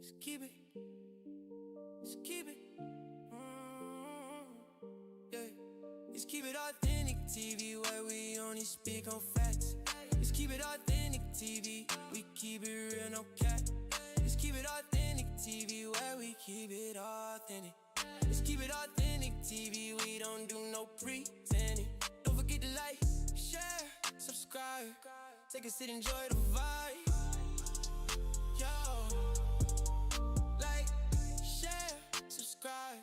Just keep it. Just keep it. Yeah. Just keep it authentic TV where we only speak on facts. Just keep it authentic TV. We keep it real, no cap. Just keep it authentic TV where we keep it authentic. Just keep it authentic TV. We don't do no pretending. Don't forget to like, share, subscribe. Take a sit, enjoy the vibe. Yo, like, share, subscribe.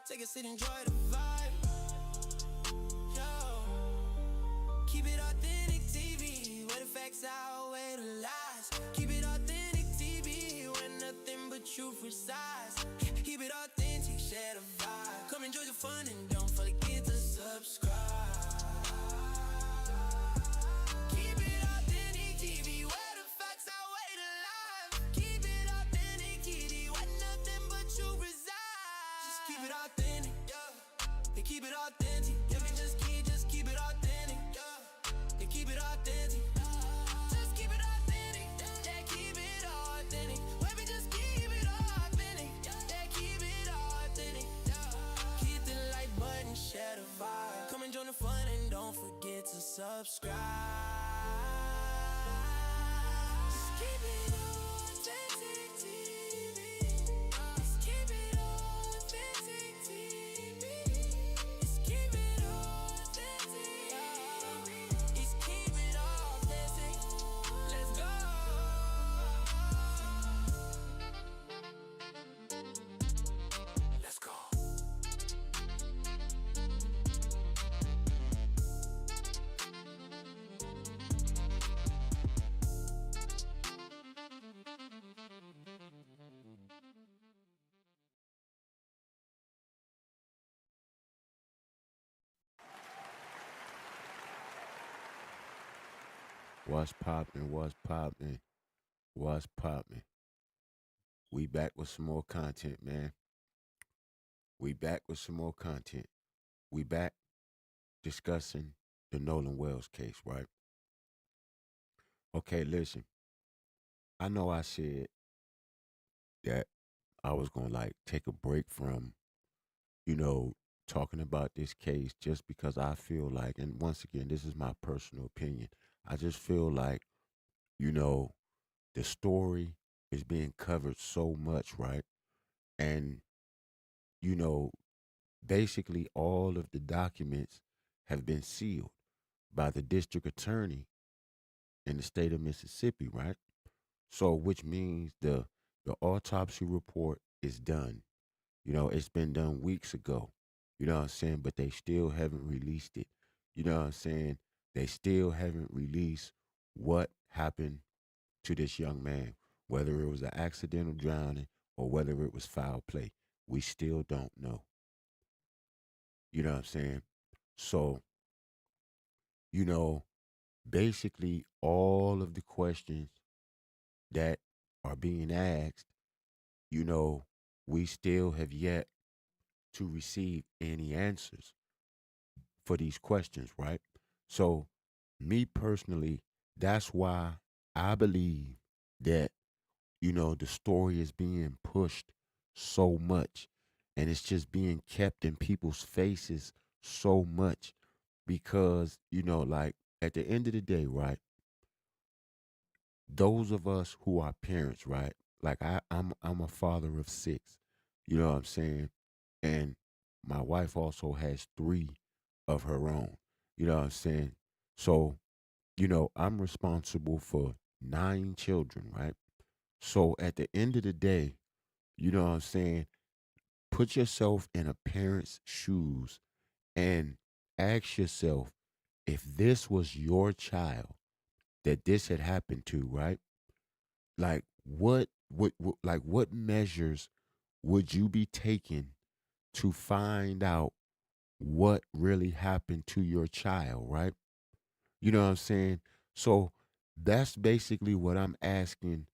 Take a sit, enjoy the vibe. Yo, keep it authentic TV, where the facts outweigh the lies. Keep it authentic TV, where nothing but truth resides. Keep it authentic, share the vibe. Come enjoy the fun and don't forget to subscribe. Keep it authentic TV, where the facts outweigh the lies. Keep it authentic TV, where nothing but truth resides. Just keep it authentic, yeah. They keep it authentic. Yeah, we just keep it authentic, yeah. They keep it authentic. Just keep it authentic. Yeah, keep it authentic. Where we just keep it authentic. Yeah, keep it authentic. Yeah. Hit the like button, share the vibe. Come and join the fun and don't forget to subscribe. Just keep it authentic TV. Just keep it authentic TV. Just keep it authentic. Just keep it authentic. Let's go. Let's go. What's poppin', what's poppin', what's poppin'? We back with some more content, man. We back with some more content. We back discussing the Nolan Wells case, right? Okay, listen. I know I said that I was gonna like take a break from, you know, talking about this case just because I feel like, and once again, this is my personal opinion. I just feel like, you know, the story is being covered so much, right? And, you know, basically all of the documents have been sealed by the district attorney in the state of Mississippi, right? So, which means the autopsy report is done. You know, it's been done weeks ago. You know what I'm saying? But they still haven't released it. You know what I'm saying? They still haven't released what happened to this young man, whether it was an accidental drowning or whether it was foul play. We still don't know. You know what I'm saying? So, you know, basically all of the questions that are being asked, you know, we still have yet to receive any answers for these questions, right? So, me personally, that's why I believe that, you know, the story is being pushed so much and it's just being kept in people's faces so much because, you know, like at the end of the day, right? Those of us who are parents, right? Like I'm a father of six. You know what I'm saying? And my wife also has three of her own. You know what I'm saying? So, you know, I'm responsible for nine children, right? So at the end of the day, you know what I'm saying? Put yourself in a parent's shoes and ask yourself if this was your child that this had happened to, right? Like what measures would you be taking to find out what really happened to your child, right? You know what I'm saying? So that's basically what I'm asking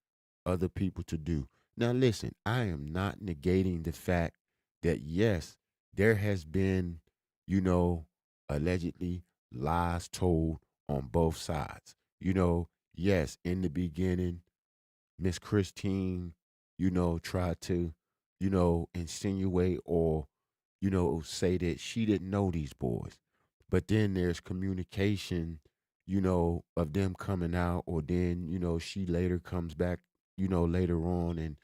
other people to do. Now, listen, I am not negating the fact that, yes, there has been, you know, allegedly lies told on both sides. You know, yes, in the beginning, Miss Christine try to, insinuate or, say that she didn't know these boys. But then there's communication, of them coming out, or then, she later comes back, later on and,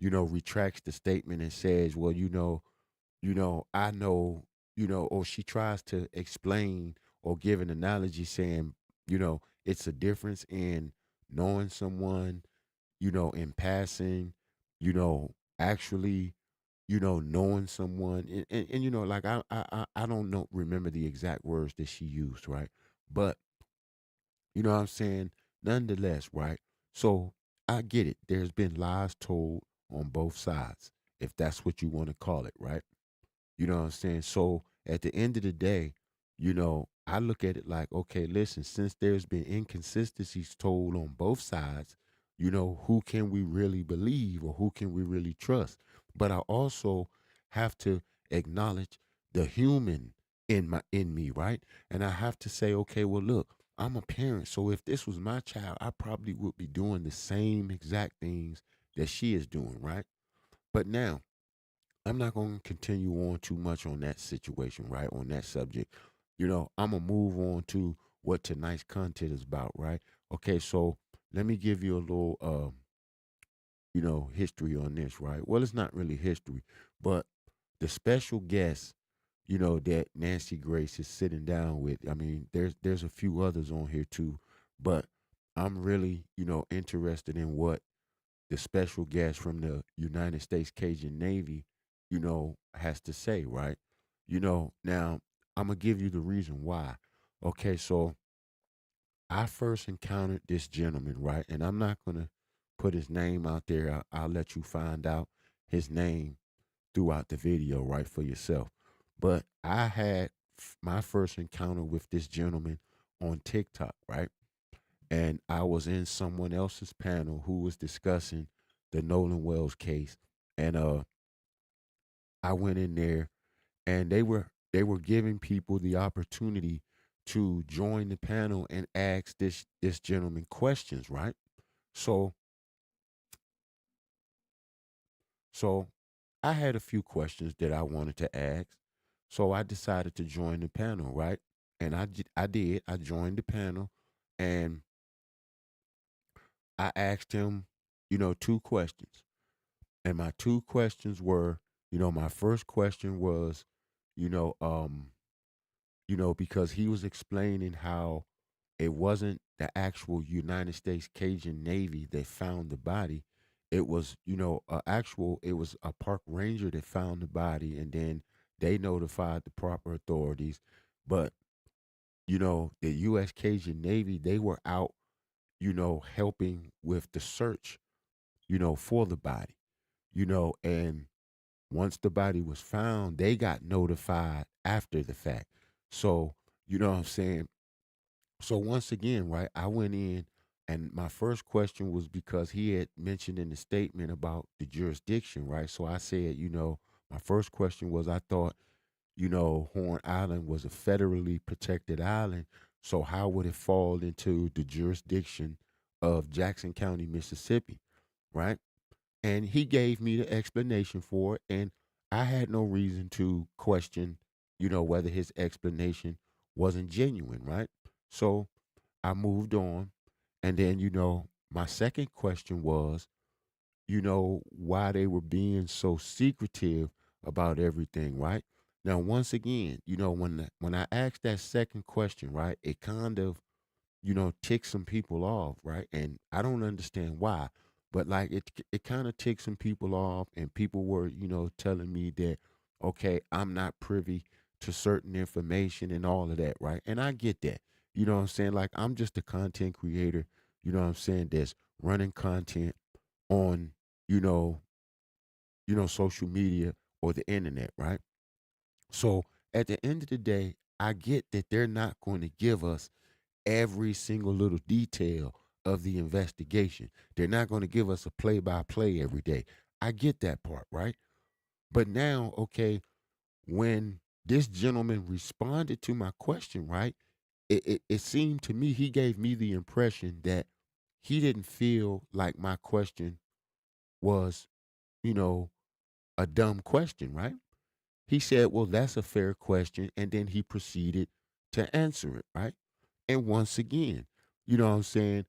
retracts the statement and says, well, I know, or she tries to explain or give an analogy saying, it's a difference in knowing someone, in passing, actually, knowing someone. And like I don't know, remember the exact words that she used, right? But you know what I'm saying? Nonetheless, right? So I get it. There's been lies told on both sides, if that's what you want to call it, right? You know what I'm saying? So at the end of the day, I look at it like, okay, listen, since there's been inconsistencies told on both sides, who can we really believe or who can we really trust? But I also have to acknowledge the human in me, right? And I have to say, okay, well, look, I'm a parent, so if this was my child, I probably would be doing the same exact things that she is doing, right? But now I'm not going to continue on too much on that situation, right? On that subject. I'm going to move on to what tonight's content is about, right? Okay, so let me give you a little, history on this, right? Well, it's not really history, but the special guest, that Nancy Grace is sitting down with. I mean, there's a few others on here too, but I'm really, interested in what the special guest from the United States Cajun Navy, has to say, right? Now I'm gonna give you the reason why. Okay, so I first encountered this gentleman, right? And I'm not gonna put his name out there. I'll let you find out his name throughout the video, right, for yourself. But I had my first encounter with this gentleman on TikTok, right? And I was in someone else's panel who was discussing the Nolan Wells case, and I went in there, and they were giving people the opportunity to join the panel and ask this gentleman questions, right? So so I had a few questions that I wanted to ask, so I decided to join the panel, right? And I did. I joined the panel, and I asked him, two questions. And my two questions were, my first question was, you know, um, because he was explaining how it wasn't the actual United States Cajun Navy that found the body. It was, it was a park ranger that found the body, and then they notified the proper authorities. But, the US Cajun Navy, they were out, helping with the search, for the body, and once the body was found, they got notified after the fact. So, you know what I'm saying? So, once again, right, I went in, and my first question was because he had mentioned in the statement about the jurisdiction, right? So I said, my first question was, I thought, Horn Island was a federally protected island. So, how would it fall into the jurisdiction of Jackson County, Mississippi, right? And he gave me the explanation for it, and I had no reason to question, whether his explanation wasn't genuine, right? So I moved on, and then, my second question was, why they were being so secretive about everything, right? Now, once again, when I asked that second question, right, it kind of, tick some people off, right? And I don't understand why, but like it kind of ticked some people off, and people were, telling me that, okay, I'm not privy to certain information and all of that, right? And I get that. You know what I'm saying? Like, I'm just a content creator, what I'm saying, that's running content on, you know, social media or the internet, right? So at the end of the day, I get that they're not going to give us every single little detail of the investigation. They're not going to give us a play by play every day. I get that part, right? But now, okay, when this gentleman responded to my question, right, it seemed to me, he gave me the impression that he didn't feel like my question was you know, a dumb question, right? He said, well, that's a fair question. And then he proceeded to answer it, right? And once again, you know what I'm saying?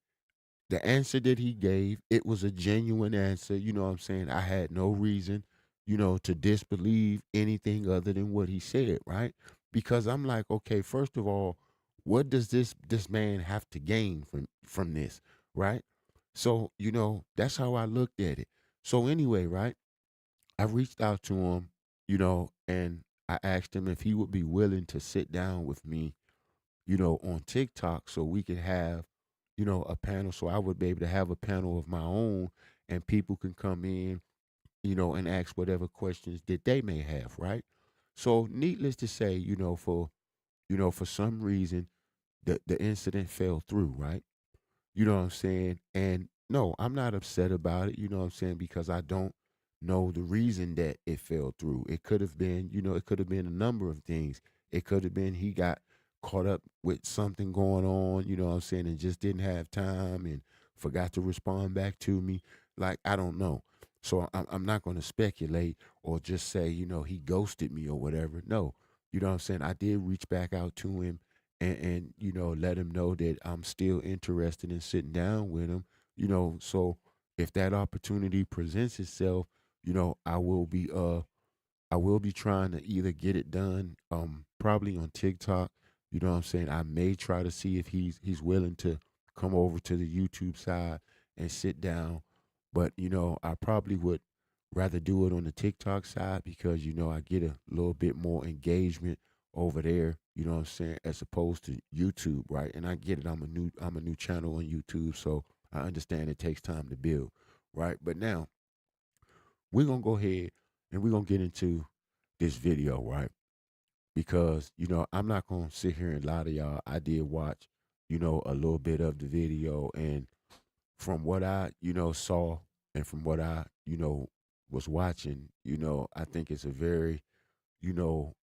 The answer that he gave, it was a genuine answer. You know what I'm saying? I had no reason, to disbelieve anything other than what he said, right? Because I'm like, okay, first of all, what does this man have to gain from this, right? So, that's how I looked at it. So anyway, right? I reached out to him, and I asked him if he would be willing to sit down with me, on TikTok so we could have, a panel so I would be able to have a panel of my own and people can come in, and ask whatever questions that they may have, right? So needless to say, for some reason the incident fell through, right? You know what I'm saying? And no, I'm not upset about it, you know what I'm saying, because I don't know the reason that it fell through. It could have been, it could have been a number of things. It could have been he got caught up with something going on, you know what I'm saying, and just didn't have time and forgot to respond back to me. Like, I don't know. So I'm not going to speculate or just say, he ghosted me or whatever. No, you know what I'm saying? I did reach back out to him and let him know that I'm still interested in sitting down with him. So if that opportunity presents itself, I will be trying to either get it done probably on TikTok. You know what I'm saying? I may try to see if he's willing to come over to the YouTube side and sit down. But I probably would rather do it on the TikTok side because I get a little bit more engagement over there, you know what I'm saying, as opposed to YouTube, right? And I get it. I'm a new channel on YouTube, so I understand it takes time to build, right? But now we're gonna go ahead and we're gonna get into this video, right? Because I'm not gonna sit here and lie to y'all. I did watch, a little bit of the video, and from what I, saw, and from what I, was watching, I think it's a very, you know,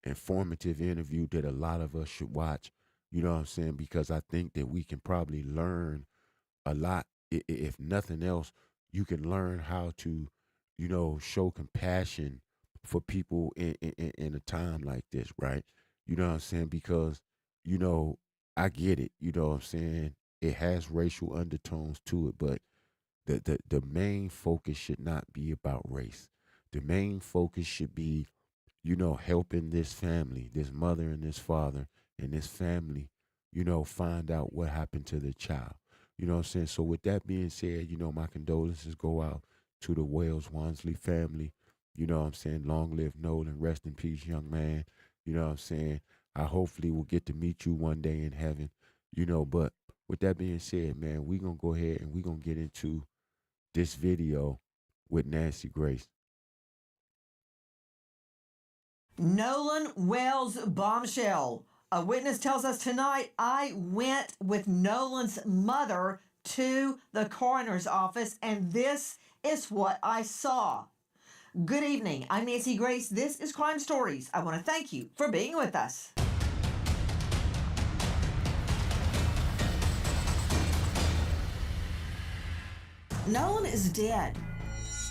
informative interview that a lot of us should watch. You know what I'm saying? Because I think that we can probably learn a lot. If nothing else, you can learn how to, show compassion for people in a time like this, right? You know what I'm saying? Because, you know, I get it. You know what I'm saying? It has racial undertones to it, but the main focus should not be about race. The main focus should be, helping this family, this mother and this father and this family, find out what happened to the child. You know what I'm saying? So with that being said, my condolences go out to the Wells Wansley family. You know what I'm saying? Long live Nolan. Rest in peace, young man. You know what I'm saying? I hopefully will get to meet you one day in heaven. But with that being said, man, we're gonna go ahead and we're gonna get into this video with Nancy Grace. Nolan Wells bombshell. A witness tells us tonight, I went with Nolan's mother to the coroner's office, and this is what I saw. Good evening. I'm Nancy Grace. This is Crime Stories. I want to thank you for being with us. Nolan is dead.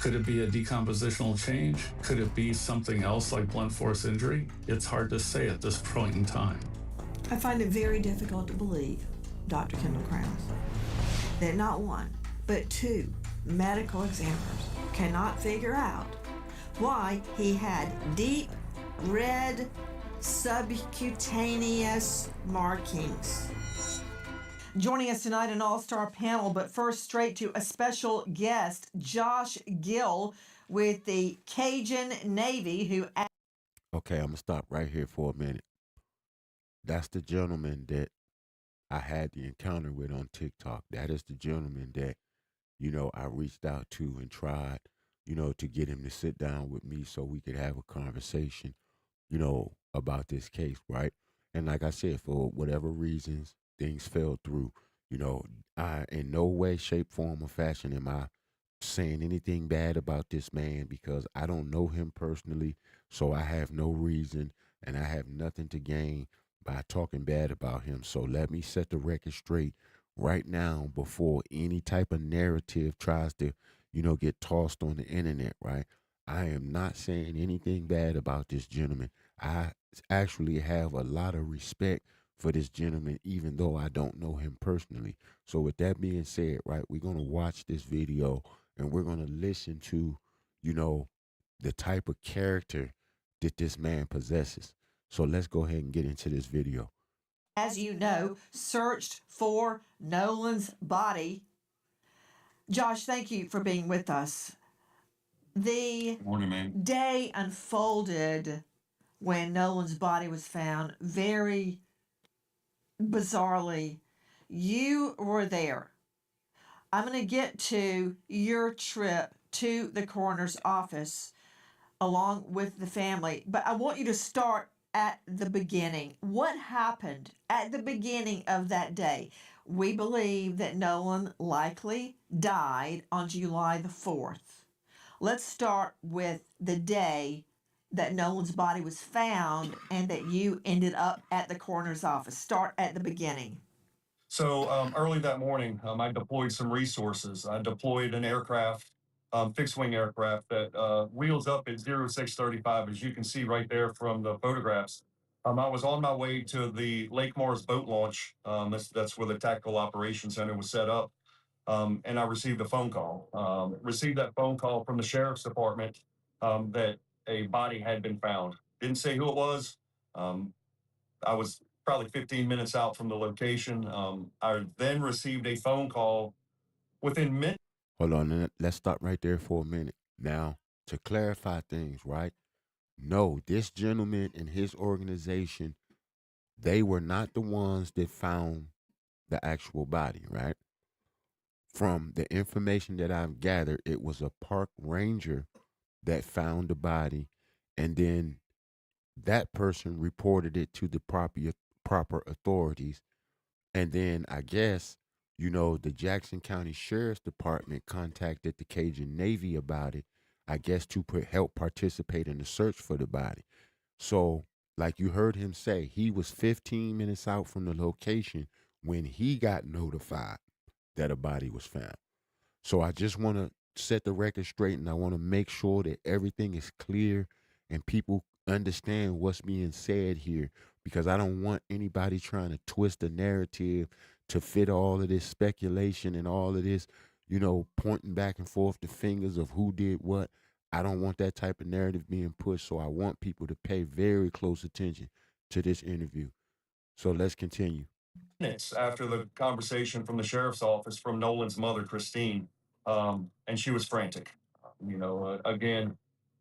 Could it be a decompositional change? Could it be something else like blunt force injury? It's hard to say at this point in time. I find it very difficult to believe, Dr. Kendall Krause, that not one, but two medical examiners cannot figure out why he had deep red subcutaneous markings. Joining us tonight, an all-star panel, but first straight to a special guest, Josh Gill with the Cajun Navy, who... Okay, I'm gonna stop right here for a minute. That's the gentleman that I had the encounter with on TikTok. That is the gentleman that, I reached out to and tried, to get him to sit down with me so we could have a conversation, about this case, right? And like I said, for whatever reasons, things fell through. I in no way, shape, form, or fashion am I saying anything bad about this man because I don't know him personally, so I have no reason and I have nothing to gain by talking bad about him. So let me set the record straight right now before any type of narrative tries to, get tossed on the internet, right? I am not saying anything bad about this gentleman. I actually have a lot of respect for this gentleman, even though I don't know him personally. So with that being said, right, we're gonna watch this video and we're gonna listen to, you know, the type of character that this man possesses. So let's go ahead and get into this video. As you know, searched for Nolan's body. Josh, thank you for being with us. The Morning, man. day unfolded when Nolan's body was found very bizarrely. You were there. I'm going to get to your trip to the coroner's office along with the family, but I want you to start at the beginning. What happened at the beginning of that day? We believe that Nolan likely died on July the 4th. Let's start with the day that Nolan's body was found and that you ended up at the coroner's office. Start at the beginning. So early that morning, I deployed some resources. I deployed an aircraft, fixed wing aircraft that wheels up at 0635, as you can see right there from the photographs. I was on my way to the Lake Morris boat launch. That's where the Tactical Operations Center was set up. And I received a phone call. Received that phone call from the sheriff's department that a body had been found. Didn't say who it was. Um, I was probably 15 minutes out from the location. I then received a phone call within minutes. Hold on, let's stop right there for a minute. Now, to clarify things, right? No, this gentleman and his organization, they were not the ones that found the actual body, right? From the information that I've gathered, it was a park ranger that found the body, and then that person reported it to the proper authorities. And then I guess, the Jackson County Sheriff's Department contacted the Cajun Navy about it, I guess to help participate in the search for the body. So, like you heard him say, he was 15 minutes out from the location when he got notified that a body was found. So I just want to set the record straight, and I want to make sure that everything is clear and people understand what's being said here, because I don't want anybody trying to twist the narrative to fit all of this speculation and all of this, pointing back and forth the fingers of who did what. I don't want that type of narrative being pushed, so I want people to pay very close attention to this interview. So let's continue. Minutes after the conversation from the sheriff's office from Nolan's mother, Christine, and she was frantic. Again,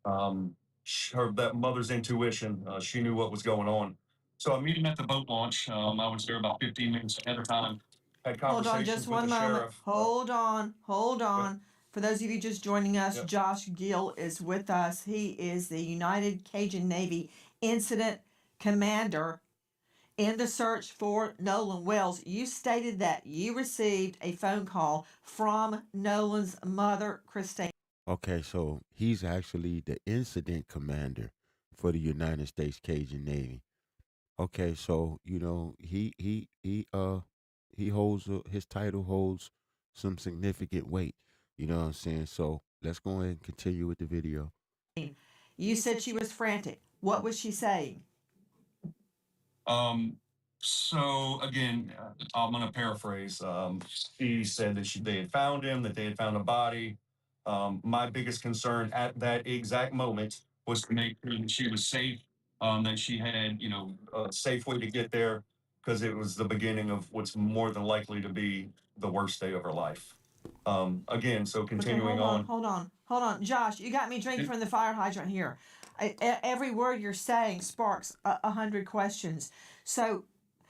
her that mother's intuition, she knew what was going on. So I meet him at the boat launch. I was there about 15 minutes ahead of time. Had Hold on conversations just with one the moment. sheriff. Hold on. For those of you just joining us, Yep. Josh Gill is with us. He is the United Cajun Navy Incident Commander in the search for Nolan Wells. You stated that you received a phone call from Nolan's mother, Christine. Okay, so he's actually the incident commander for the United States Cajun Navy. Okay, so he holds his title holds some significant weight. You know what I'm saying? So let's go ahead and continue with the video. You said she was frantic. What was she saying? So again, I'm going to paraphrase. She said that they had found him, that they had found a body. My biggest concern at that exact moment was to make sure that she was safe, that she had, a safe way to get there, because it was the beginning of what's more than likely to be the worst day of her life. Again, so continuing Okay, hold on. Josh, you got me drinking from the fire hydrant here. Every word you're saying sparks 100 questions. So,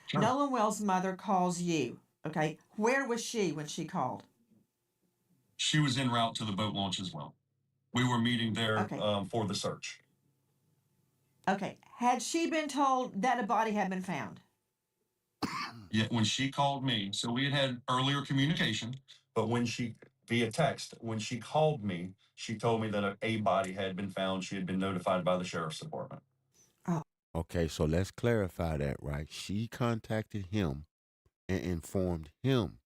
Sure. Nolan Wells' mother calls you. Okay, where was she when she called? She was en route to the boat launch as well. We were meeting there Okay. for the search. Okay, had she been told that a body had been found? Yet when she called me, so we had earlier communication, but via text, when she called me, she told me that a body had been found. She had been notified by the sheriff's department. Oh, Okay, so let's clarify that, right? She contacted him and informed him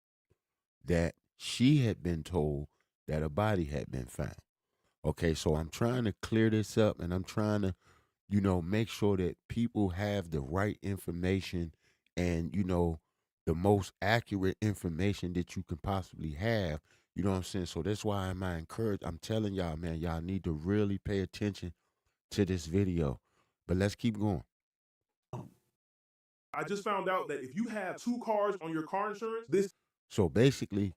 that she had been told that a body had been found. Okay, so I'm trying to clear this up, and I'm trying to, make sure that people have the right information and, the most accurate information that you can possibly have. You know what I'm saying? So that's why I'm telling y'all, man, y'all need to really pay attention to this video. But let's keep going. I just found out that if you have 2 cars on your car insurance, this. So basically,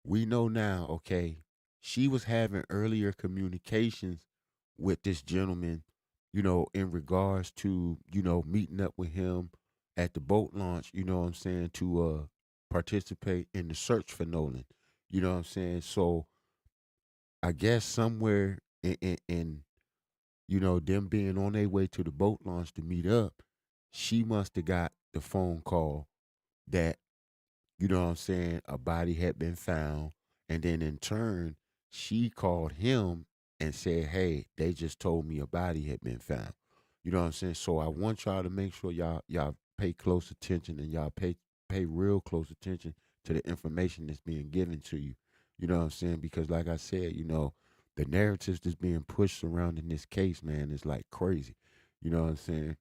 we know now, okay, she was having earlier communications with this gentleman, in regards to, meeting up with him at the boat launch, you know what I'm saying, to participate in the search for Nolan. You know what I'm saying? So I guess somewhere in them being on their way to the boat launch to meet up, she must have got the phone call that, a body had been found. And then in turn, she called him and said, hey, they just told me a body had been found. You know what I'm saying? So I want y'all to make sure y'all pay close attention, and y'all pay real close attention to the information that's being given to you. You know what I'm saying? Because like I said, the narratives that's being pushed surrounding this case, man, is like crazy. You know what I'm saying?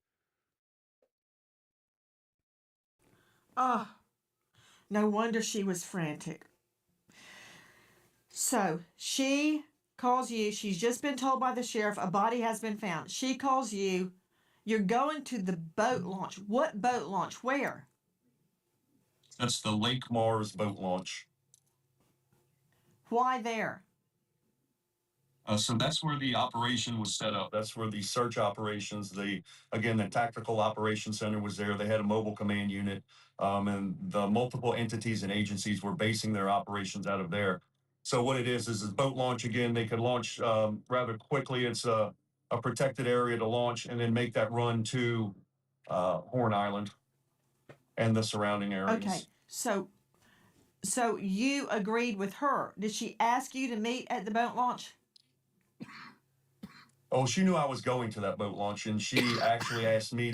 Oh, no wonder she was frantic. So she calls you. She's just been told by the sheriff a body has been found. She calls you. You're going to the boat launch. What boat launch? Where? That's the Lake Mars boat launch. Why there? So that's where the operation was set up. That's where the search operations, the tactical operations center was there. They had a mobile command unit, and the multiple entities and agencies were basing their operations out of there. So what it is a boat launch. Again, they could launch rather quickly. It's a protected area to launch and then make that run to Horn Island and the surrounding areas. Okay, so you agreed with her. Did she ask you to meet at the boat launch? Oh, she knew I was going to that boat launch, and she actually asked me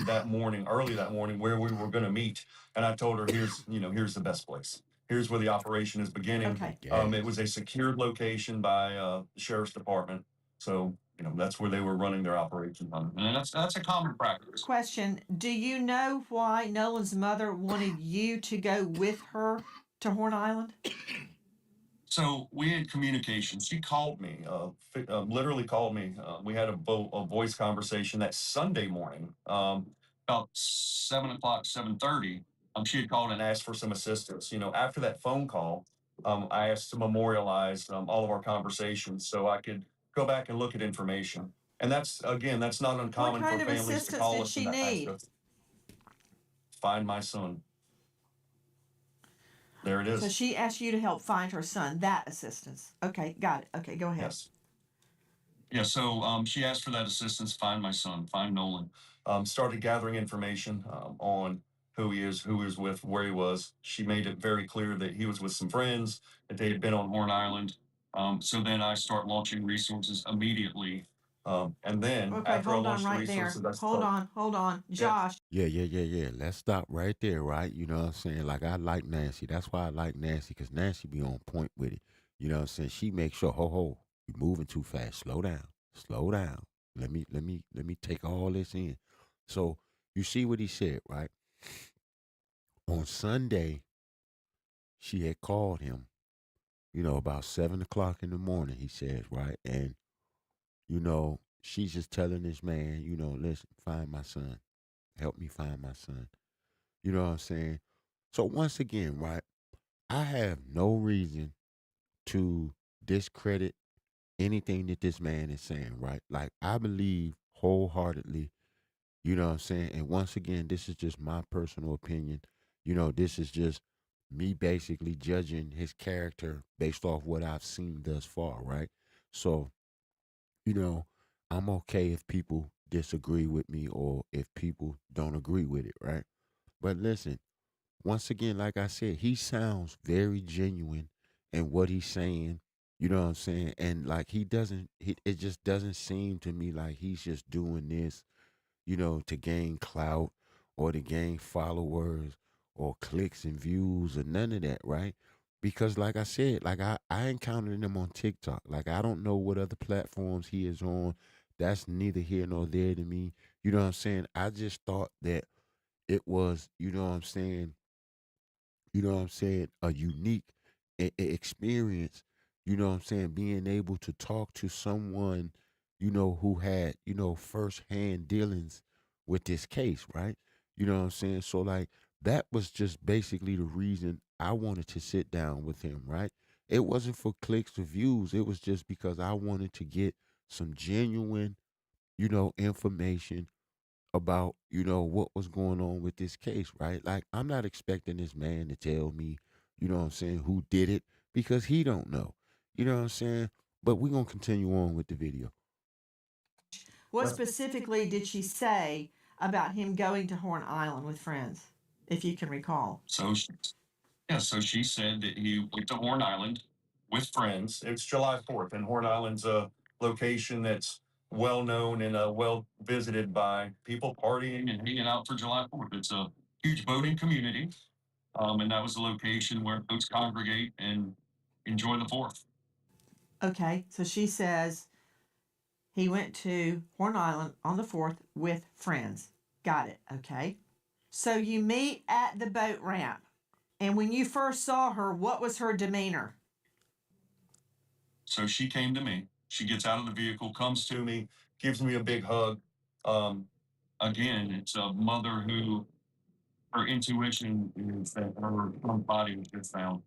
early that morning, where we were going to meet. And I told her, here's the best place. Here's where the operation is beginning. Okay. It was a secured location by the sheriff's department. So, that's where they were running their operation on. And that's a common practice. Question, do you know why Nolan's mother wanted you to go with her to Horn Island? So we had communication. She called me, literally called me. We had a voice conversation that Sunday morning, about 7 o'clock, 7:30. She had called and asked for some assistance. After that phone call, I asked to memorialize all of our conversations so I could go back and look at information. And that's not uncommon What kind for of families to assistance call did us she and need? ask us, find my son. There it is. So she asked you to help find her son. That assistance. Okay, got it. Okay, go ahead. Yes. Yeah, so she asked for that assistance, find my son, find Nolan. Started gathering information on who he is, who he was with, where he was. She made it very clear that he was with some friends, that they had been on Horn Island. So then I start launching resources immediately. And then Okay, after I hold on launched the right there. resources, Hold on. Josh, Yeah. Let's stop right there, right? You know what I'm saying? Like, I like Nancy. That's why I like Nancy, because Nancy be on point with it. You know what I'm saying? She makes sure, you're moving too fast. Slow down. Slow down. Let me take all this in. So you see what he said, right? On Sunday, she had called him, about 7 o'clock in the morning, he says, right? And, she's just telling this man, listen, find my son. Help me find my son. You know what I'm saying? So once again, right, I have no reason to discredit anything that this man is saying, right? Like, I believe wholeheartedly, you know what I'm saying? And once again, this is just my personal opinion. This is just me basically judging his character based off what I've seen thus far, right? So, you know, I'm okay if people disagree with me or if people don't agree with it, right? But listen, once again, like I said, he sounds very genuine in what he's saying. You know what I'm saying? And like, it just doesn't seem to me like he's just doing this, to gain clout or to gain followers or clicks and views or none of that, right? because like I said, like I encountered him on TikTok. Like I don't know what other platforms he is on. That's neither here nor there to me. You know what I'm saying? I just thought that it was, a unique experience, being able to talk to someone, who had, firsthand dealings with this case, right? You know what I'm saying? So, like, that was just basically the reason I wanted to sit down with him, right? It wasn't for clicks or views. It was just because I wanted to get some genuine, information about, what was going on with this case, right? Like I'm not expecting this man to tell me, who did it because he don't know. You know what I'm saying? But we're going to continue on with the video. What specifically did she say about him going to Horn Island with friends, if you can recall? So she said that he went to Horn Island with friends. It's July 4th, and Horn Island's a location that's well known and well visited by people partying and hanging out for July 4th. It's a huge boating community, and that was the location where boats congregate and enjoy the 4th. Okay, so she says he went to Horn Island on the 4th with friends. Got it, okay. So you meet at the boat ramp. And when you first saw her, what was her demeanor? So she came to me. She gets out of the vehicle, comes to me, gives me a big hug. Um, Again, it's a mother who her intuition is that her body was just found.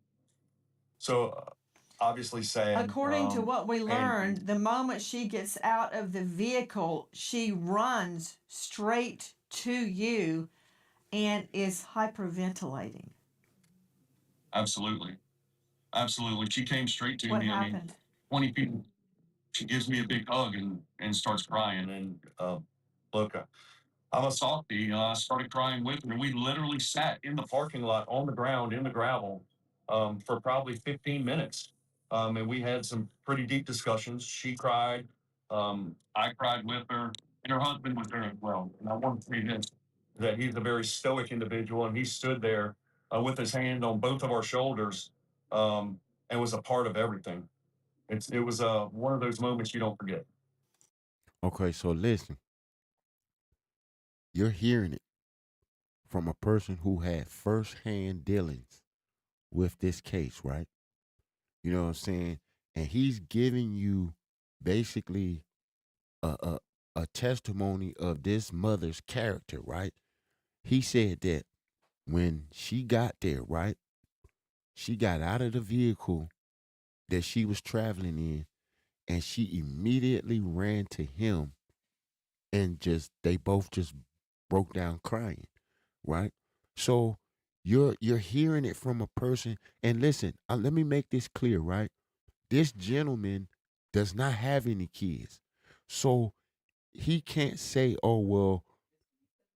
So obviously sad. According to what we And learned, the moment she gets out of the vehicle, she runs straight to you and is hyperventilating. absolutely, she came straight to What me. I mean, happened? 20 people. She gives me a big hug and starts crying. And look, I'm a softie. I started crying with her. And we literally sat in the parking lot on the ground in the gravel for probably 15 minutes. And we had some pretty deep discussions. She cried. I cried with her, and her husband was there as well. And I want to say this, that he's a very stoic individual, and he stood there with his hand on both of our shoulders and was a part of everything. It was one of those moments you don't forget. Okay, so listen, you're hearing it from a person who had firsthand dealings with this case, right? You know what I'm saying? And he's giving you basically a, a, a testimony of this mother's character, right? He said that when she got there, right? She got out of the vehicle that she was traveling in and she immediately ran to him and they both just broke down crying, right? So you're hearing it from a person, and listen, let me make this clear, right? This gentleman does not have any kids. So he can't say, "Oh, well,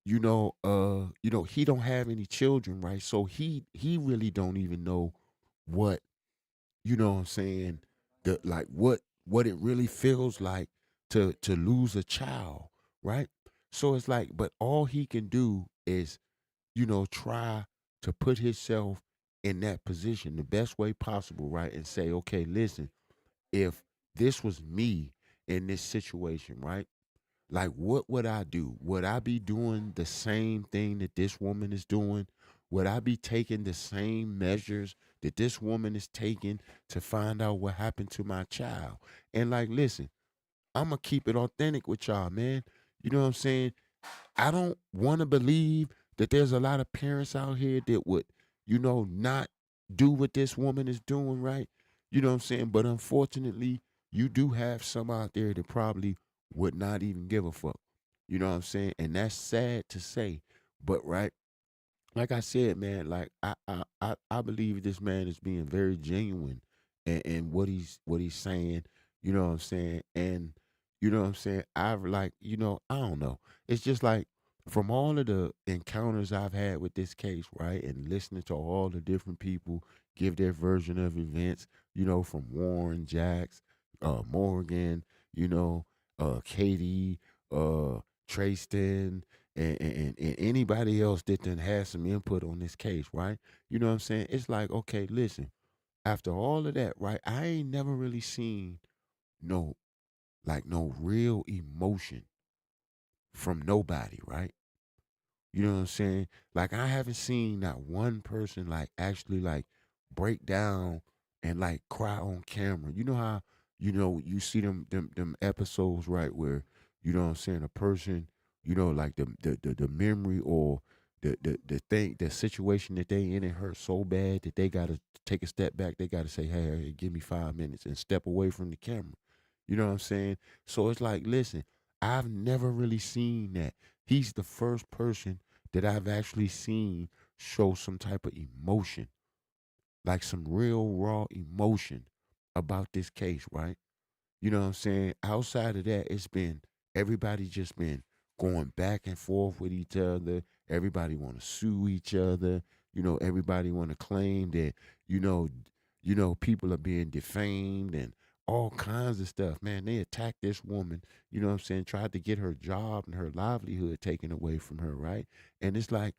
he don't have any children," right? So he really don't even know what, what I'm saying, the like what it really feels like to lose a child, right? So it's like, but all he can do is, try to put himself in that position the best way possible, right? And say, okay, listen, if this was me in this situation, right? Like, what would I do? Would I be doing the same thing that this woman is doing? Would I be taking the same measures that this woman is taking to find out what happened to my child? And like, listen, I'm going to keep it authentic with y'all, man. You know what I'm saying? I don't want to believe that there's a lot of parents out here that would, not do what this woman is doing, right? You know what I'm saying? But unfortunately, you do have some out there that probably would not even give a fuck. You know what I'm saying? And that's sad to say, but right, like I said, man, like I believe this man is being very genuine and what he's saying, you know what I'm saying? And you know what I'm saying? I've like, I don't know. It's just like from all of the encounters I've had with this case, right? And listening to all the different people give their version of events, from Warren, Jacks, Morgan, Katie, Trayston, and anybody else that then has some input on this case, right? You know what I'm saying? It's like, okay, listen, after all of that, right? I ain't never really seen no no real emotion from nobody, right? You know what I'm saying? Like I haven't seen not one person like actually like break down and like cry on camera. You know how you see them episodes, right, where you know what I'm saying, a person, like the memory or the thing, the situation that they in, it hurts so bad that they gotta take a step back. They gotta say, hey, give me 5 minutes and step away from the camera. You know what I'm saying? So it's like, listen, I've never really seen that. He's the first person that I've actually seen show some type of emotion, like some real raw emotion about this case, right? You know what I'm saying? Outside of that, it's been everybody just been going back and forth with each other. Everybody want to sue each other. Everybody want to claim that you know, people are being defamed and all kinds of stuff. Man, they attacked this woman. You know what I'm saying? Tried to get her job and her livelihood taken away from her, right? And it's like,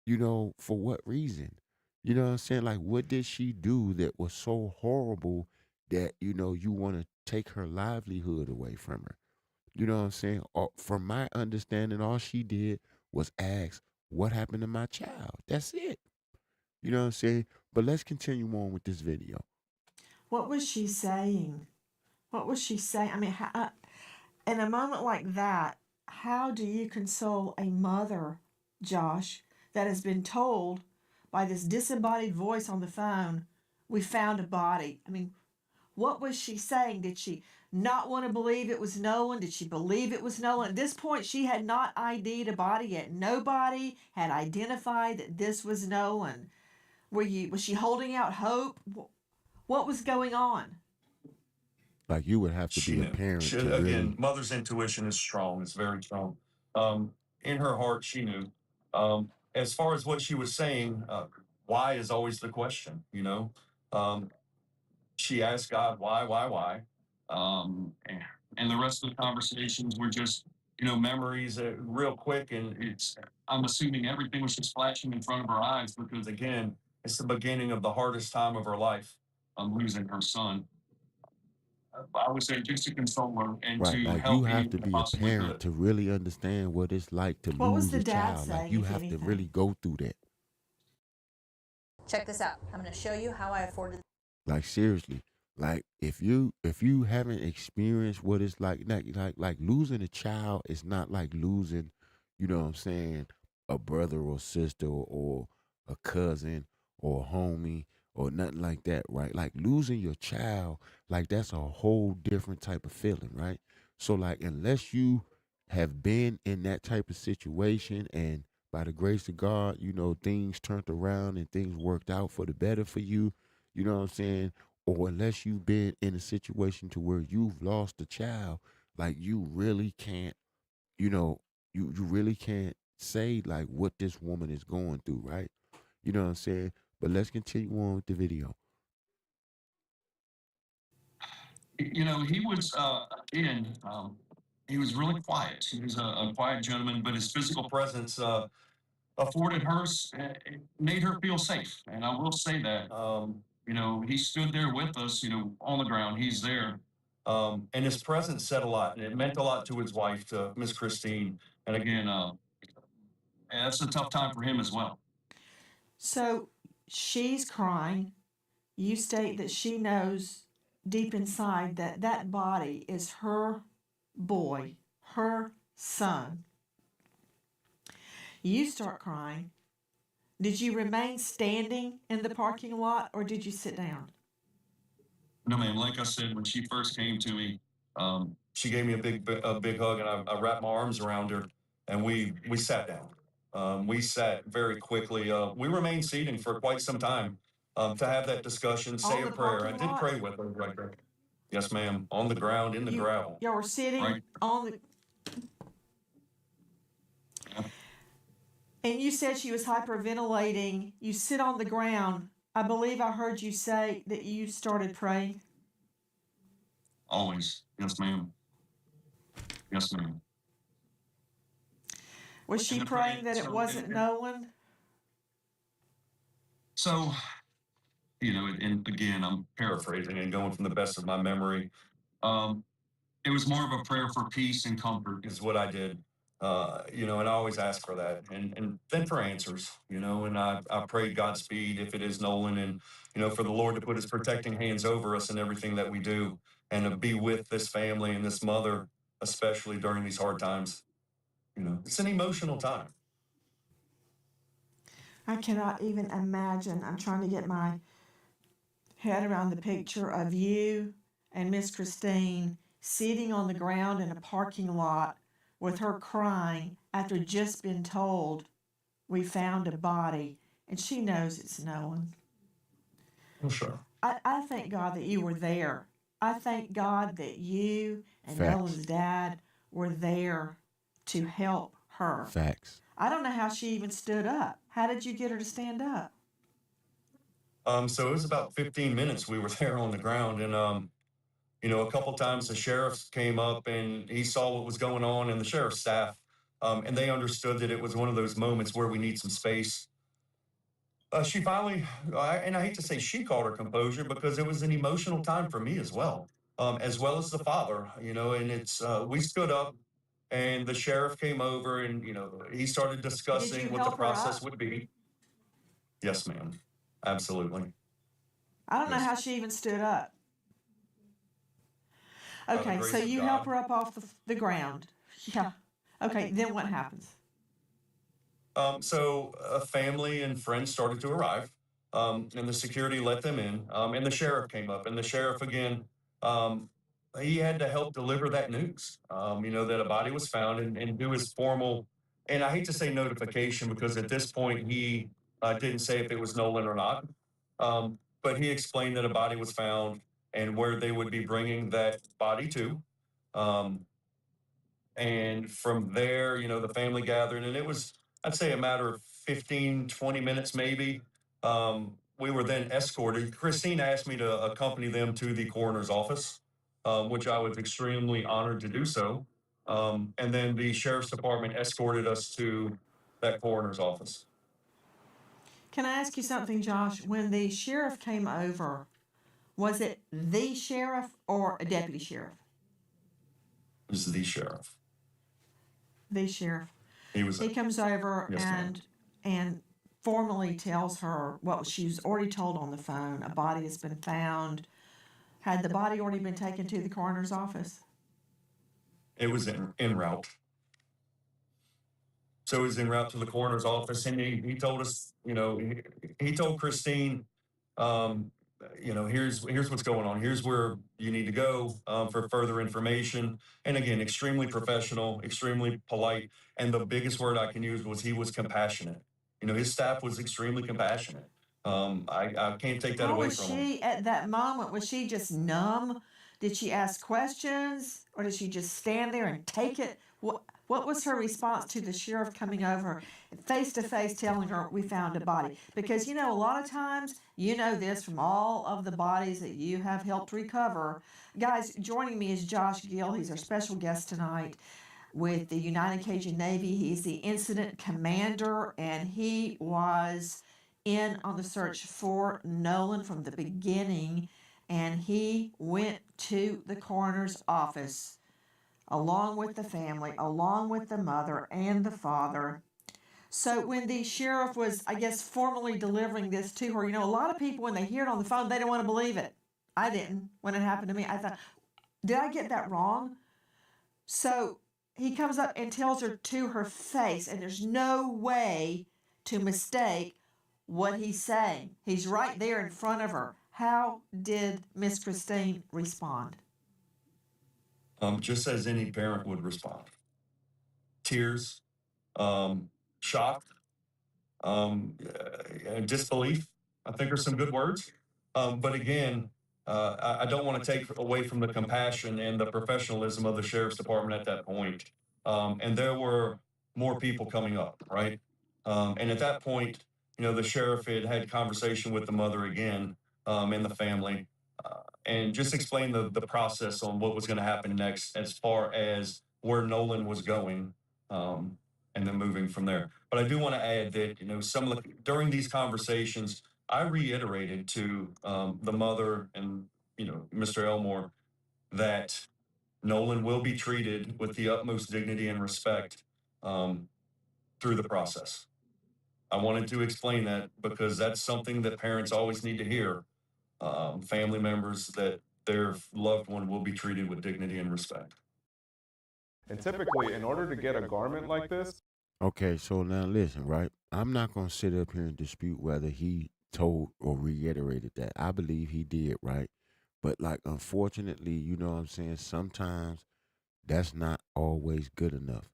for what reason? You know what I'm saying? Like, what did she do that was so horrible that you want to take her livelihood away from her? You know what I'm saying? From my understanding, all she did was ask, what happened to my child? That's it. You know what I'm saying? But let's continue on with this video. What was she saying? What was she saying? I mean, in a moment like that, how do you console a mother, Josh, that has been told by this disembodied voice on the phone, we found a body? I mean, what was she saying? Did she not want to believe it was Nolan? Did she believe it was Nolan? At this point, she had not ID'd a body yet. Nobody had identified that this was Nolan. Was she holding out hope? What was going on? Like, you would have to She be a knew. parent She, to again, really. mother's intuition is strong. It's very strong. In her heart, she knew. As far as what she was saying, why is always the question, Um, she asked God, why? And the rest of the conversations were just, memories real quick. And I'm assuming everything was just flashing in front of her eyes because, again, it's the beginning of the hardest time of her life. Losing her son. I would say just to console her and Right, to like you help have to anyone I be a possibly parent could. to really understand what it's like to What was lose the a dad child. Like, saying, you if have to really anything? go through that. Check this out. I'm going to show you how I afforded. Like, seriously, like if you haven't experienced what it's like losing a child is not like losing, what I'm saying, a brother or sister or a cousin or a homie or nothing like that, right? Like losing your child, like that's a whole different type of feeling, right? So like unless you have been in that type of situation and by the grace of God, things turned around and things worked out for the better for you, you know what I'm saying? Or unless you've been in a situation to where you've lost a child, like you really can't, you know, you really can't say like what this woman is going through, right? You know what I'm saying? But let's continue on with the video. He was he was really quiet. He was a quiet gentleman, but his physical presence afforded her, made her feel safe. And I will say that, he stood there with us, on the ground. He's there. And his presence said a lot. And it meant a lot to his wife, to Miss Christine. And again, and that's a tough time for him as well. So she's crying. You state that she knows deep inside that that body is her boy, her son. You start crying. Did you remain standing in the parking lot or did you sit down? No, ma'am. Like I said, when she first came to me, she gave me a big hug, and I wrapped my arms around her, and we sat down. We sat very quickly. We remained seating for quite some time to have that discussion, say On a the prayer. I parking did lot? pray with her right there. Yes, ma'am. On the ground, in the gravel. Y'all were sitting Right. on the. Yeah. And you said she was hyperventilating. You sit on the ground. I believe I heard you say that you started praying. Always. Yes, ma'am. Yes, ma'am. Was she praying that it wasn't Nolan? So and again, I'm paraphrasing and going from the best of my memory. Um, it was more of a prayer for peace and comfort is what I did. And I always ask for that and then for answers, and I prayed Godspeed if it is Nolan and, for the Lord to put his protecting hands over us and everything that we do and to be with this family and this mother, especially during these hard times. It's an emotional time. I cannot even imagine. I'm trying to get my head around the picture of you and Miss Christine sitting on the ground in a parking lot with her crying after just been told we found a body and she knows it's Nolan. Well, sure. I thank God that you were there. I thank God that you and Facts. Nolan's dad were there to help her. Facts. I don't know how she even stood up. How did you get her to stand up? So it was about 15 minutes we were there on the ground, and a couple times the sheriff came up and he saw what was going on, and the sheriff's staff, and they understood that it was one of those moments where we need some space. She finally, and I hate to say she called her composure because it was an emotional time for me as well as the father, and it's, we stood up and the sheriff came over and, he started discussing what the help her process up? would be. Yes, ma'am. Absolutely. I don't know Yes. how she even stood up. the Okay, grace so of you God. help her up off the ground. Yeah. Okay, then what happens? So a family and friends started to arrive, and the security let them in, and the sheriff came up, and the sheriff again, um, he had to help deliver that news, that a body was found and do his formal, and I hate to say notification because at this point he didn't say if it was Nolan or not, but he explained that a body was found and where they would be bringing that body to. Um, and from there, the family gathered, and it was, I'd say, a matter of 15, 20 minutes maybe. We were then escorted. Christine asked me to accompany them to the coroner's office, which I was extremely honored to do so. And then the sheriff's department escorted us to that coroner's office. Can I ask you something, Josh? When the sheriff came over, was it the sheriff or a deputy sheriff? It was the sheriff. The sheriff. He comes over Yes, ma'am. and formally tells her what she was already told on the phone. A body has been found. Had the body already been taken to the coroner's office? It was en route. So he was en route to the coroner's office, and he told us, he told Christine, um, here's what's going on. Here's where you need to go for further information. And again, extremely professional, extremely polite. And the biggest word I can use was he was compassionate. His staff was extremely compassionate. I can't take that How away was from him. she at that moment? Was she just numb? Did she ask questions, or did she just stand there and take it? What was her response to the sheriff coming over face to face telling her we found a body? Because a lot of times, this from all of the bodies that you have helped recover. Guys, joining me is Josh Gill. He's our special guest tonight with the United Cajun Navy. He's the incident commander, and he was in on the search for Nolan from the beginning, and he went to the coroner's office along with the family, along with the mother and the father. So when the sheriff was, I guess, formally delivering this to her, a lot of people, when they hear it on the phone, they don't want to believe it. I didn't when it happened to me. I thought, did I get that wrong? So he comes up and tells her to her face, and there's no way to mistake what he's saying. He's right there in front of her. How did Miss Christine respond? Just as any parent would respond. Tears, shock, disbelief, I think are some good words. But again, I don't want to take away from the compassion and the professionalism of the sheriff's department at that point. And there were more people coming up, right? And at that point, the sheriff had conversation with the mother again, and the family, and just explained the process on what was going to happen next as far as where Nolan was going. And then moving from there. But I do want to add that, some of during these conversations, I reiterated to the mother and, Mr. Elmore, that Nolan will be treated with the utmost dignity and respect um, through the process. I wanted to explain that because that's something that parents always need to hear. Family members that their loved one will be treated with dignity and respect. And typically, in order to get a garment like this, Okay, so now listen, right? I'm not gonna sit up here and dispute whether he told or reiterated that. I believe he did, right? But like unfortunately, you know what I'm saying, sometimes that's not always good enough.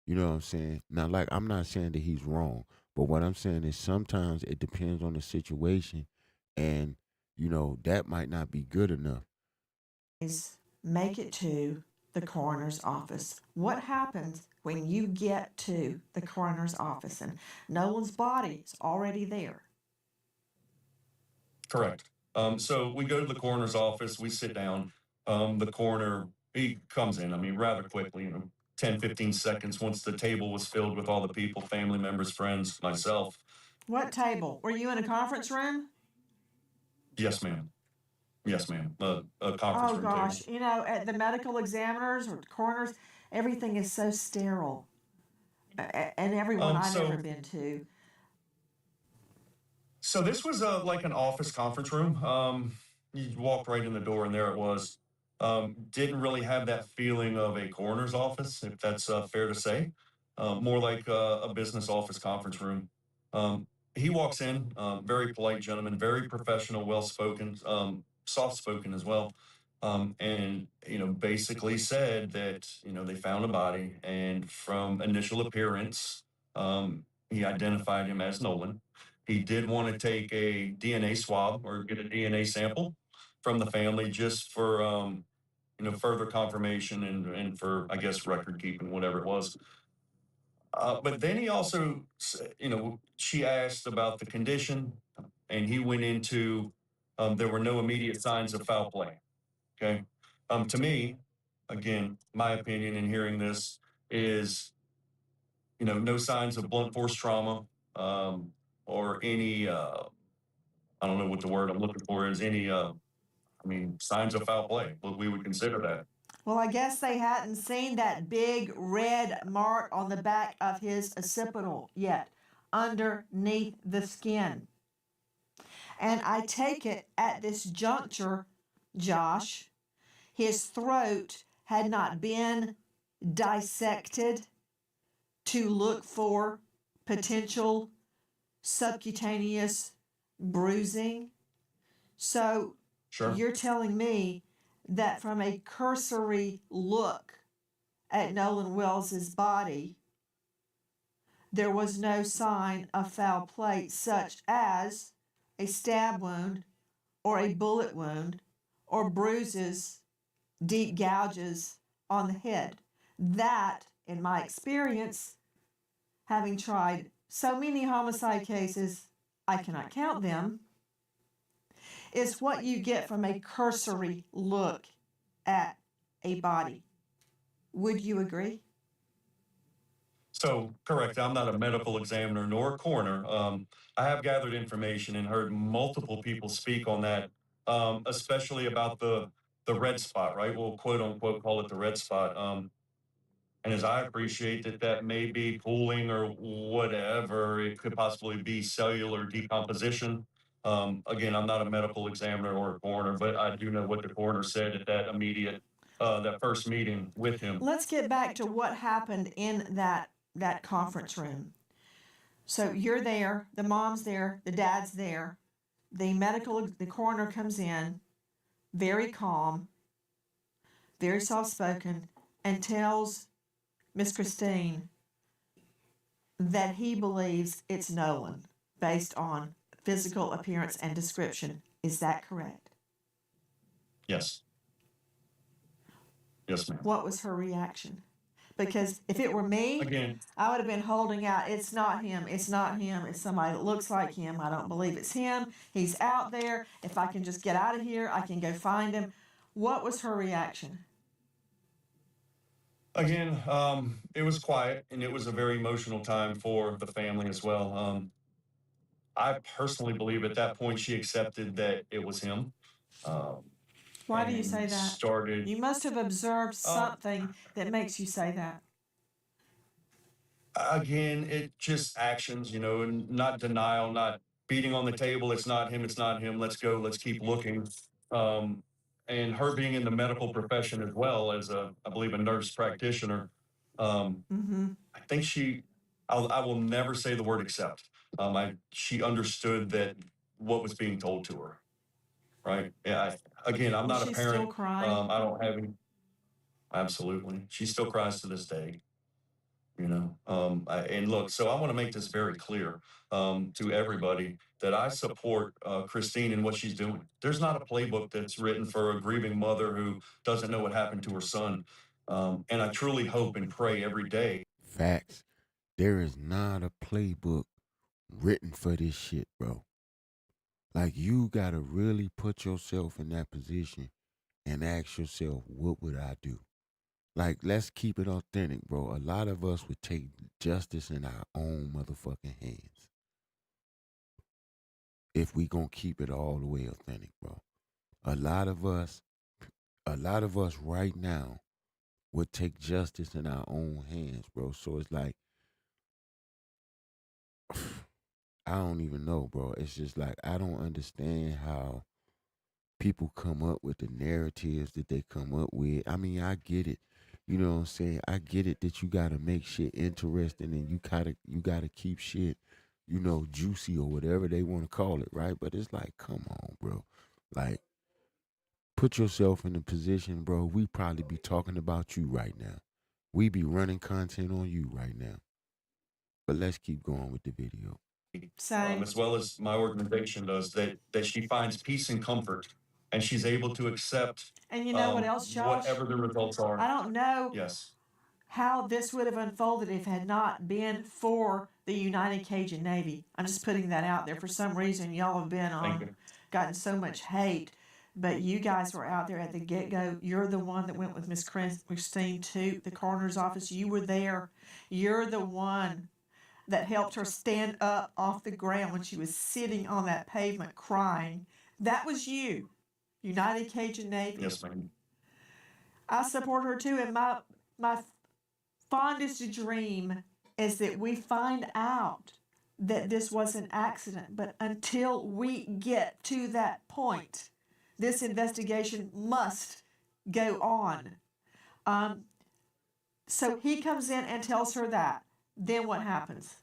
You know what I'm saying? Now, like I'm not saying that he's wrong, but what I'm saying is sometimes it depends on the situation and that might not be good enough. Is make it to the coroner's office. What happens when you get to the coroner's office and Nolan's body is already there? Correct. So we go to the coroner's office, we sit down. The coroner, he comes in, rather quickly, 10, 15 seconds once the table was filled with all the people, family members, friends, myself. What table? Were you in a conference room? Yes, ma'am. Yes, ma'am. A conference Oh room table. gosh, at the medical examiners or coroners, everything is so sterile. And everyone I've ever been to. So this was like an office conference room. You walked right in the door, and there it was. Didn't really have that feeling of a coroner's office, if that's fair to say. More like a business office conference room. He walks in, very polite gentleman, very professional, well spoken, soft spoken as well. And basically said that they found a body, and from initial appearance, he identified him as Nolan. He did want to take a DNA swab or get a DNA sample from the family just for further confirmation and for, I guess, record keeping, whatever it was. But then he also, she asked about the condition, and he went into there were no immediate signs of foul play. Okay. To me, again, my opinion in hearing this is, no signs of blunt force trauma, or any, I don't know what the word I'm looking for is, any, signs of foul play. What we would consider that. Well, I guess they hadn't seen that big red mark on the back of his occipital yet, underneath the skin. And I take it at this juncture, Josh, his throat had not been dissected to look for potential subcutaneous bruising. So Sure. you're telling me that from a cursory look at Nolan Wells's body, there was no sign of foul play, such as a stab wound or a bullet wound or bruises, deep gouges on the head. That, in my experience, having tried so many homicide cases, I cannot count them, is what you get from a cursory look at a body. Would you agree? So, correct. I'm not a medical examiner nor a coroner. I have gathered information and heard multiple people speak on that, especially about the red spot, right? We'll quote unquote call it the red spot. And as I appreciate that that may be pooling or whatever, it could possibly be cellular decomposition. Again, I'm not a medical examiner or a coroner, but I do know what the coroner said at that immediate, that first meeting with him. Let's get back to what happened in that conference room. So you're there, the mom's there, the dad's there, the coroner comes in, very calm, very soft spoken, and tells Miss Christine that he believes it's Nolan based on physical appearance and description. Is that correct? Yes. Yes, ma'am. What was her reaction? Because if it were me, Again, I would have been holding out, it's not him, it's not him, it's somebody that looks like him. I don't believe it's him. He's out there. If I can just get out of here, I can go find him. What was her reaction? again, it was quiet and it was a very emotional time for the family as well. I personally believe at that point she accepted that it was him. Um, Why do you say and that? started You must have observed um, something that makes you say that. again, it just actions, and not denial, not beating on the table. It's not him. It's not him. Let's go. Let's keep looking. Um, and her being in the medical profession as well as I believe, a nurse practitioner. Um, Mm-hmm. I think I will never say the word accept. She understood that what was being told to her. Right. Yeah. Again, I'm Was not a she still parent. crying? I don't have any. Absolutely. She still cries to this day. And look, so I want to make this very clear to everybody that I support Christine in what she's doing. There's not a playbook that's written for a grieving mother who doesn't know what happened to her son. And I truly hope and pray every day. Facts. There is not a playbook written for this shit, bro. Like, you gotta really put yourself in that position and ask yourself, what would I do? Like, let's keep it authentic, bro. A lot of us would take justice in our own motherfucking hands if we gonna keep it all the way authentic, bro. A lot of us, a lot of us right now would take justice in our own hands, bro. So it's like, I don't even know, bro. It's just like, I don't understand how people come up with the narratives that they come up with. I mean, I get it. You know what I'm saying? I get it that you gotta make shit interesting and you gotta keep shit, juicy or whatever they want to call it, right? But it's like, come on, bro. Like, put yourself in a position, bro. We probably be talking about you right now. We be running content on you right now. But let's keep going with the video. Same. As well as my organization does, that she finds peace and comfort, and she's able to accept And you know what else, Josh? whatever the results are. I don't know Yes. how this would have unfolded if it had not been for the United Cajun Navy. I'm just putting that out there. For some reason, y'all have been Thank you. gotten so much hate, but you guys were out there at the get-go. You're the one that went with Miss Christine to the coroner's office. You were there. You're the one that helped her stand up off the ground when she was sitting on that pavement crying. That was you, United Cajun Navy. Yes, ma'am. I support her too, and my fondest dream is that we find out that this was an accident. But until we get to that point, this investigation must go on. So he comes in and tells her that. Then what happens?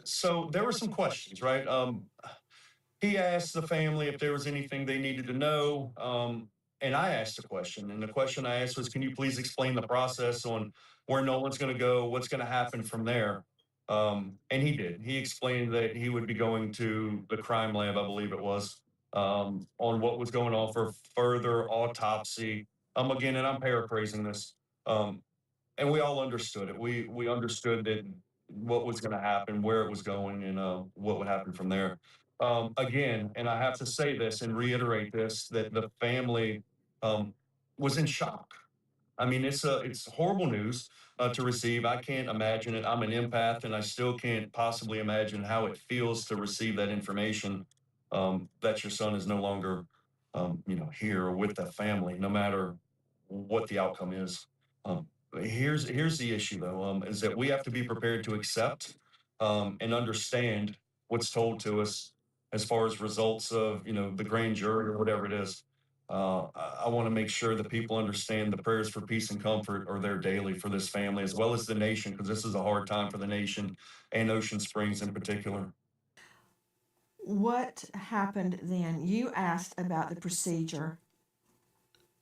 So there were some questions, right? He asked the family if there was anything they needed to know. And I asked a question. And the question I asked was, can you please explain the process on where Nolan's going to go, what's going to happen from there? And he did. He explained that he would be going to the crime lab, I believe it was, on what was going on for further autopsy. Again, and I'm paraphrasing this. Um, and we all understood it. We understood that what was going to happen, where it was going, and what would happen from there. Again, and I have to say this and reiterate this, that the family was in shock. I mean, it's horrible news to receive. I can't imagine it. I'm an empath, and I still can't possibly imagine how it feels to receive that information, that your son is no longer, here with the family, no matter what the outcome is. Um, here's the issue, though, is that we have to be prepared to accept and understand what's told to us as far as results of, the grand jury or whatever it is. I want to make sure that people understand the prayers for peace and comfort are there daily for this family as well as the nation, because this is a hard time for the nation and Ocean Springs in particular. What happened then? You asked about the procedure.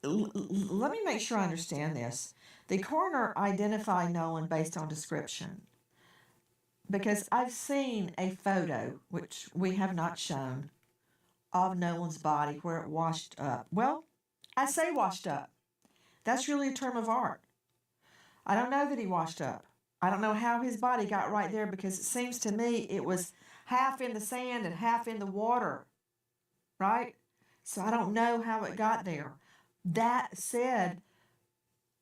Let me make sure I understand this. The coroner identified Nolan based on description. Because I've seen a photo, which we have not shown, of Nolan's body where it washed up. Well, I say washed up. That's really a term of art. I don't know that he washed up. I don't know how his body got right there, because it seems to me it was half in the sand and half in the water, right? So I don't know how it got there. That said,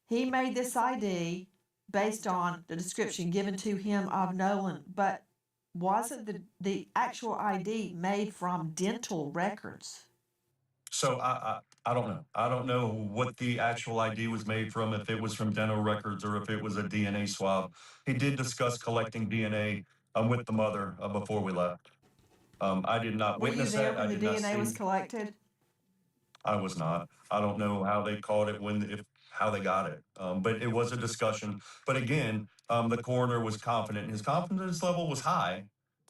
he made this ID based on the description given to him of Nolan, but wasn't the actual ID made from dental records? So I don't know. I don't know what the actual ID was made from, if it was from dental records or if it was a DNA swab. He did discuss collecting DNA with the mother before we left. I did not Were you witness there that. I when the did not DNA was see. collected? I was not. I don't know how they caught it, how they got it. But it was a discussion. But again, the coroner was confident. His confidence level was high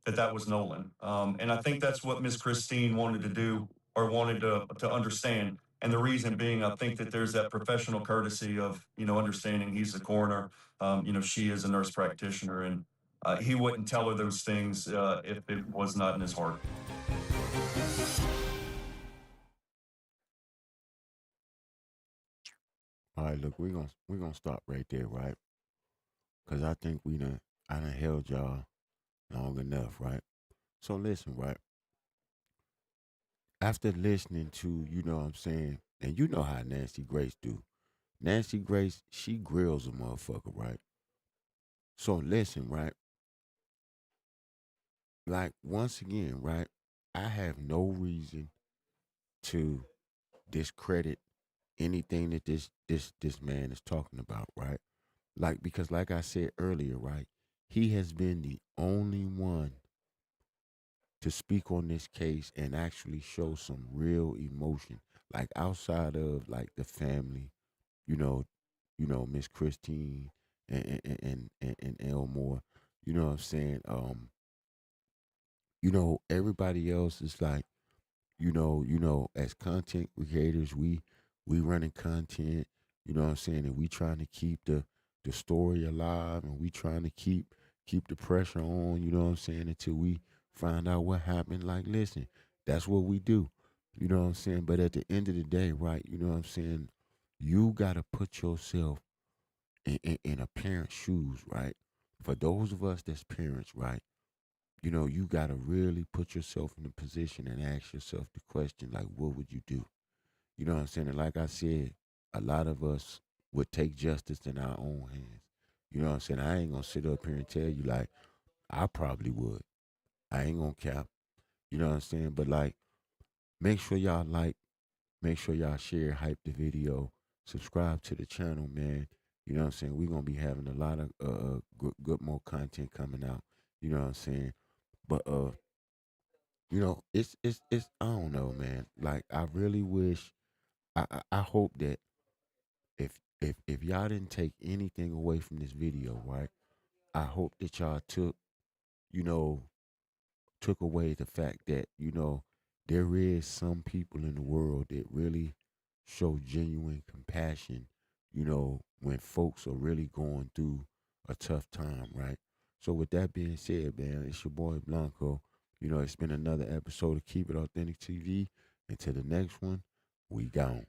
that that was Nolan. And I think that's what Miss Christine wanted to do, or wanted to understand. And the reason being, I think that there's that professional courtesy of, understanding he's the coroner. She is a nurse practitioner, and he wouldn't tell her those things if it was not in his heart. All right, look, we're gonna stop right there, right? Cause I think I done held y'all long enough, right? So listen, right? After listening to, you know what I'm saying, and you know how Nancy Grace do. Nancy Grace, she grills a motherfucker, right? So listen, right? Like once again, right? I have no reason to discredit anything that this man is talking about, right? Like because like I said earlier, right? He has been the only one to speak on this case and actually show some real emotion, like outside of like the family, you know, Miss Christine and Elmore, you know what I'm saying? Everybody else is like, as content creators, we running content, you know what I'm saying, and we trying to keep the story alive, and we trying to keep the pressure on, you know what I'm saying, until we find out what happened. Like, listen, that's what we do. You know what I'm saying? But at the end of the day, right, you know what I'm saying, you gotta put yourself in a parent's shoes, right? For those of us that's parents, right? You got to really put yourself in a position and ask yourself the question, like, what would you do? You know what I'm saying? And like I said, a lot of us would take justice in our own hands. You know what I'm saying? I ain't going to sit up here and tell you, like, I probably would. I ain't going to cap. You know what I'm saying? But, like, make sure y'all make sure y'all share, hype the video, subscribe to the channel, man. You know what I'm saying? We're going to be having a lot of good more content coming out. You know what I'm saying? But, it's I don't know, man. Like I really wish I hope that if y'all didn't take anything away from this video, right? I hope that y'all you know, took away the fact that, there is some people in the world that really show genuine compassion, when folks are really going through a tough time, right? So with that being said, man, it's your boy Blanco. It's been another episode of Keep It Authentic TV. Until the next one, we gone.